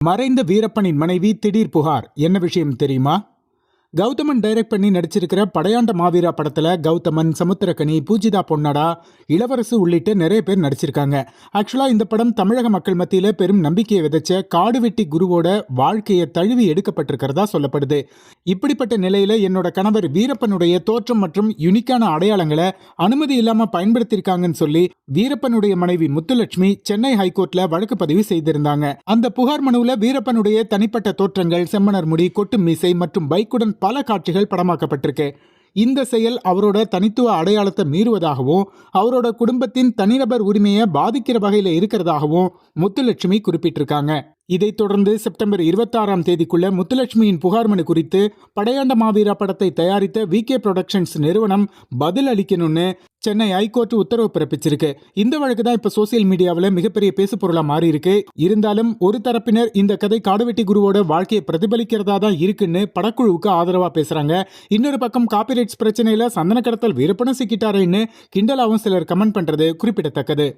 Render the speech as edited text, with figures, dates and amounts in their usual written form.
மறைந்த வீரப்பனின் மனைவி திடீர் புகார். என்ன விஷயம் தெரியுமா? கௌதமன் டைரக்ட் பண்ணி நடிச்சிருக்கிற படையாண்ட மாவீரா படத்துல கௌதமன், சமுத்திரக்கனி, பூஜிதா பொன்னடா, இளவரசு உள்ளிட்ட நிறைய பேர் நடிச்சிருக்காங்க. ஆக்சுவலா இந்த படம் தமிழக மக்கள் மத்தியில பெரும் நம்பிக்கையை விதைச்ச காடுவெட்டி குருவோட வாழ்க்கையை தழுவி எடுக்கப்பட்டிருக்கிறதா சொல்லப்படுது. இப்படிப்பட்ட நிலையில என்னோட கணவர் வீரப்பனுடைய தோற்றம் மற்றும் யுனிக்கான அடையாளங்களை அனுமதி இல்லாம பயன்படுத்தியிருக்காங்கன்னு சொல்லி வீரப்பனுடைய மனைவி முத்துலட்சுமி சென்னை ஹைகோர்ட்ல வழக்கு பதிவு செய்திருந்தாங்க. அந்த புகார் மனுவுல வீரப்பனுடைய தனிப்பட்ட தோற்றங்கள், செம்மணர் முடி, கொட்டு மீசை மற்றும் பைக்குடன் பல காட்சிகள் படமாக்கப்பட்டிருக்கு. இந்த செயல் அவரோட தனித்துவ அடையாளத்தை மீறுவதாகவும் அவரோட குடும்பத்தின் தனிநபர் உரிமையை பாதிக்கிற வகையில இருக்கிறதாகவும் முத்துலட்சுமி குறிப்பிட்டிருக்காங்க. இதைத் தொடர்ந்து செப்டம்பர் 26ஆம் தேதிக்குள்ள முத்துலட்சுமியின் புகார் மனு குறித்து படையாண்ட மாவீரா படத்தை தயாரித்த VK புரொடக்ஷன்ஸ் நிறுவனம் பதில் அளிக்கணும்னு சென்னை ஹைகோர்ட் உத்தரவு பிறப்பிச்சிருக்கு. இந்த வழக்கு தான் இப்ப சோசியல் மீடியாவில் மிகப்பெரிய பேசு பொருளா மாறி இருக்கு. இருந்தாலும் ஒரு தரப்பினர் இந்த கதை காடுவெட்டி குருவோட வாழ்க்கையை பிரதிபலிக்கிறதா தான் இருக்குன்னு படக்குழுவுக்கு ஆதரவா பேசுறாங்க. இன்னொரு பக்கம் காப்பிரைட்ஸ் பிரச்சனையில சந்தன கடத்தல் வீரப்பனும் சிக்கிட்டாருன்னு கிண்டலாவும் சிலர் கமெண்ட் பண்றது குறிப்பிடத்தக்கது.